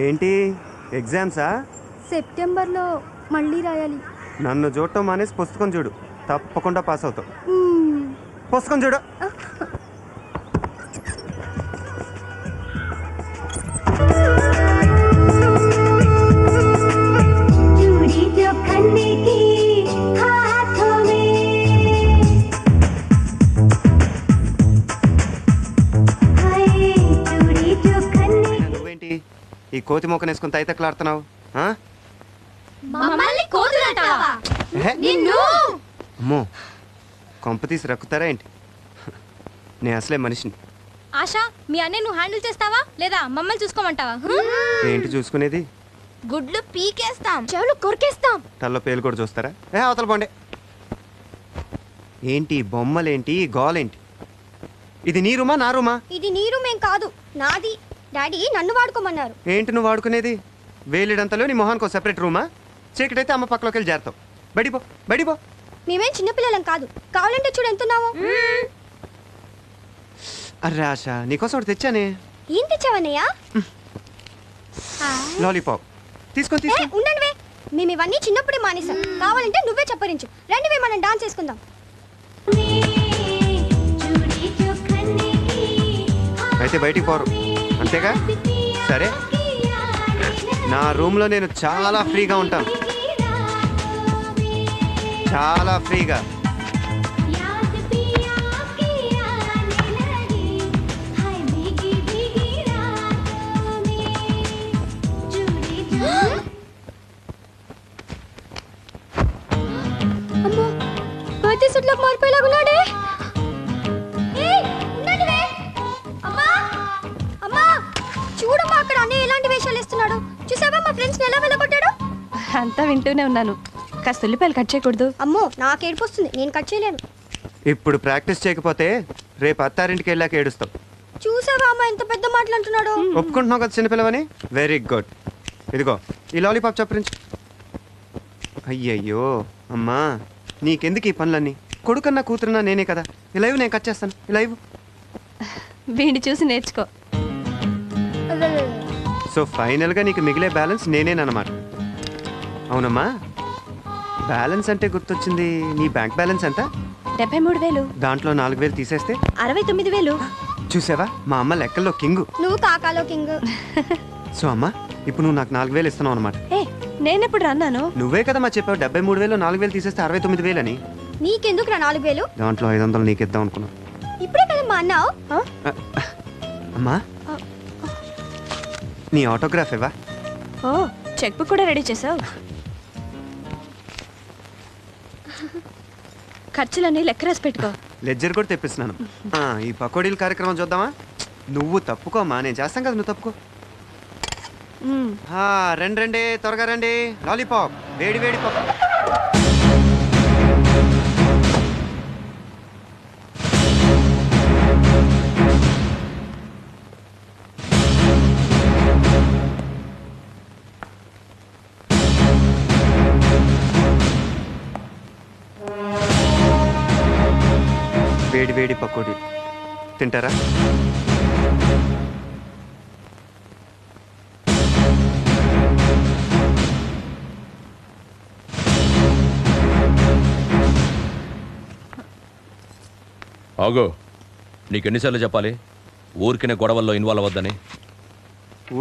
ఏంటి ఎగ్జామ్సా? సెప్టెంబర్లో మళ్ళీ రాయాలి. నన్ను చూడటం మానేసి పుస్తకం చూడు, తప్పకుండా పాస్ అవుతావు. పుస్తకం చూడు. నువ్వేంటి ఈ కోతి మొక్కను వేసుకుని తైతక్కలాడుతున్నావు? అమ్మో, కొంప తీసి రక్కుతారా ఏంటి? నేను అసలే మనిషిని. ఆశా, మీ అన్నయ్య నువ్వు హ్యాండిల్ చేస్తావా లేదా మమ్మల్ని చూసుకోమంటావా? ఏంటి చూసుకునేది? గుడ్లు పీకేస్తాం, చెవులు కొరికేస్తాం, తల్లో పేలు కూడా చూస్తారా? అవతల పోండి. ఏంటి బొమ్మలేంటి, గోలేంటి? ఇది నీ రూమా నా రూమా? ఇది నీ రూమ్ ఏం కాదు, నాది. డాడీ నన్ను వాడుకోమన్నారు. ఏంటి నువ్వు వాడుకునేది? వేలిడంతలో నీ మొహానికి సెపరేట్ రూమా? చీకటైతే అమ్మ పక్కలోకి వెళ్ళి చేరతావు. బడిపో బడిపో. మేమేం చిన్నపిల్లలం కాదు, కావాలంటే చూడు ఎంతున్నావు. అర్రే ఆశ, నీకోసం ఒకటి తెచ్చానే. ఏం తెచ్చావన్నయ్యా? లాలీపాప్ తీసుకొని ఉండండివే, మేము ఇవన్నీ చిన్నప్పుడే మానేసాం. కావాలంటే నువ్వే చెప్పరించు. రండివే, మనం డాన్స్ చేసుకుందాం. అయితే బయటికి పోరు అంతేగా? సరే, నా రూమ్లో నేను చాలా ఫ్రీగా ఉంటాను, చాలా ఫ్రీగా. అమ్మో, బర్త్డే సూట్లోకి మారిపోయేలాగున్నాడే. చూడమ్మా, అక్కడ అన్నయ్య ఎలాంటి వేషాలు ఇస్తున్నాడు. చూసావా మా ఫ్రెండ్స్ ఎలా వెళ్ళగొట్టాడు? అంతా వింటూనే ఉన్నాను. కాస్త ఉల్లిపాయలు కట్ చేయకూడదు? అమ్మో, నాకు ఏడుపు వస్తుంది, నేను కట్ చేయలేను. ఇప్పుడు ప్రాక్టీస్ చేయకపోతే రేపు అత్తారింటికి వెళ్ళాక ఏడుస్తావు. చూసావా అమ్మ ఎంత పెద్ద మాటలు అంటున్నాడు. ఒప్పుకుంటున్నావు కదా చిన్నపిల్లవని? Very good. ఇదిగో ఈ లాలీపాప్ చప్పరించు. అయ్యయ్యో అమ్మా, నీకెందుకు ఈ పనులన్నీ? కొడుకన్నా కూతురున్నా నేనే కదా. ఈ లైవ్ నేను కట్ చేస్తాను. ఈ లైవ్ వీడిని చూసి నేర్చుకో. సో ఫైనల్గా నీకు మిగిలే బ్యాలెన్స్ నేనేనమాట. అవునమ్మా, బ్యాలెన్స్ అంటే గుర్తొచ్చింది. నీ బ్యాంక్ బ్యాలెన్స్ ఎంత? 73,000. దాంట్లో 4,000 తీసేస్తే 69,000. చూసావా, మా అమ్మ లెక్కల్లో కింగు. నువ్వు కాకాలో కింగ్. సో అమ్మా, ఇప్పుడు నువ్వు నాకు 4,000 ఇస్తున్నావు అనమాట. నేనెప్పుడు అన్నాను? నువ్వే కదా మా చెప్పావు 73,000 4,000 తీసేస్తే 69,000 అని. నీకెందుకురా 4,000? దాంట్లో 500 నీకు ఇద్దాం అనుకున్నా. ఇప్పుడే కదా మా అన్నావు. అమ్మా, నీ ఆటోగ్రాఫ్ ఇవ్వా? ఓ, చెక్ బుక్ కూడా రెడీ చేసావు. ఖర్చులన్నీ లెక్క రాసి పెట్టుకో. లెడ్జర్ కూడా తెప్పిస్తున్నాను. ఈ పకోడీల కార్యక్రమం చూద్దామా? నువ్వు తప్పుకోమ్మా, నేను చేస్తాం కదా, నువ్వు తప్పుకో. రండి రండి, త్వరగా రండి. లాలీపాప్, వేడి వేడి పాప్. వేడి వేడి పకోడీ తింటారా? ఆగో, నీకెన్నిసార్లు చెప్పాలి ఊరికినే గొడవల్లో ఇన్వాల్వ్ అవ్వద్దని?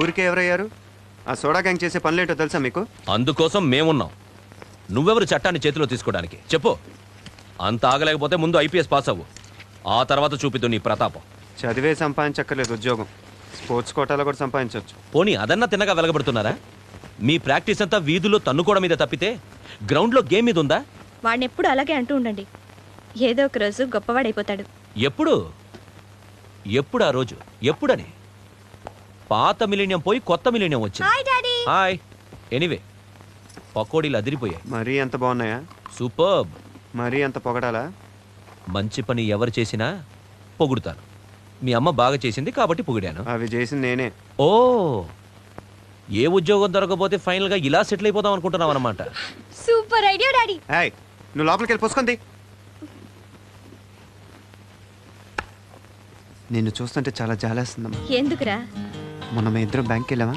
ఊరికే ఎవరయ్యారు? ఆ సోడా గ్యాంగ్ చేసే పనులేంటో తెలుసా మీకు? అందుకోసం మేమున్నాం. నువ్వెవరు చట్టాన్ని చేతిలో తీసుకోవడానికి? చెప్పు. అంత ఆగలేకపోతే ముందు ఐపీఎస్ పాస్ అవ్వు, ఆ తర్వాత చూపిద్దు నీ ప్రతాపం. చదివే సంపాదించక్కర్లేదు ఉద్యోగం, స్పోర్ట్స్ కోటాలో కూడా సంపాదించవచ్చు. పోనీ అదన్నా తిన్నగా వెలగబడుతున్నారా? మీ ప్రాక్టీస్ అంతా వీధుల్లో తన్నుకోవడం మీద తప్పితే గ్రౌండ్లో గేమ్ మీద ఉందా? వాడిని ఎప్పుడు అలాగే అంటూ ఉండండి, ఏదో ఒక రోజు గొప్పవాడైపోతాడు. ఎప్పుడు ఎప్పుడు ఆ రోజు ఎప్పుడని? పాత మిలీనియం పోయి కొత్త మిలీనియం వచ్చింది. Hi daddy. హాయ్. ఎనీవే, పకోడీలు అదిరిపోయాయి. మరీ అంత బాగున్నాయా? సూపర్బ్. మరీ అంత పొగడాలా? మంచి పని ఎవరు చేసినా పొగుడుతాను. మీ అమ్మ బాగా చేసింది కాబట్టి పొగిడాను. అవి చేసింది నేనే. ఓ, ఏ ఉద్యోగం దొరకకపోతే ఫైనల్ గా ఇలా సెటిల్ అయిపోదాం అనుకుంటున్నావు అనమాట. Super idea daddy. హాయ్, నువ్వు లోపలికి వెళ్ళి పుసుకుంది. నిన్ను చూస్తుంటే చాలా జాలేస్తుందమ్మా. ఎందుకురా? మొన్న మేము ఇద్దరం బ్యాంక్కి వెళ్ళామా?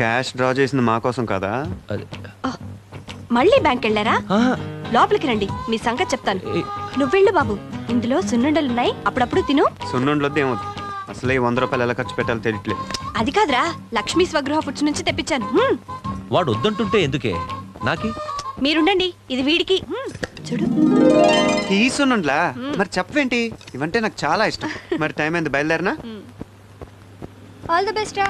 క్యాష్ డ్రా చేసింది మా కోసం కదా. అది మళ్ళీ బ్యాంక్ వెళ్ళారా? ఆహా, లోపలికి రండి, మీ సంగతి చెప్తాను. నువ్వెళ్ళు బాబు, ఇందులో సున్నుండలున్నాయి, అప్పుడప్పుడు తిను. సున్నుండలొద్దు ఏమొద్దు. అసలే ఈ 100 రూపాయలు ఎలా ఖర్చు పెట్టాలో తెలియట్లేదు. అది కాదురా, లక్ష్మీ స్వగృహ ఫుడ్స్ నుంచి తెప్పించాను. వాడు వద్దంటుంటే ఎందుకే నాకి? మీరుండండి, ఇది వీడికి. చూడు. ఈ సున్నుండలా? మరి చెప్పవేంటి? ఇవంటే నాకు చాలా ఇష్టం. మరి టైం అయింది, బయలుదేరనా? ఆల్ ది బెస్ట్ రా.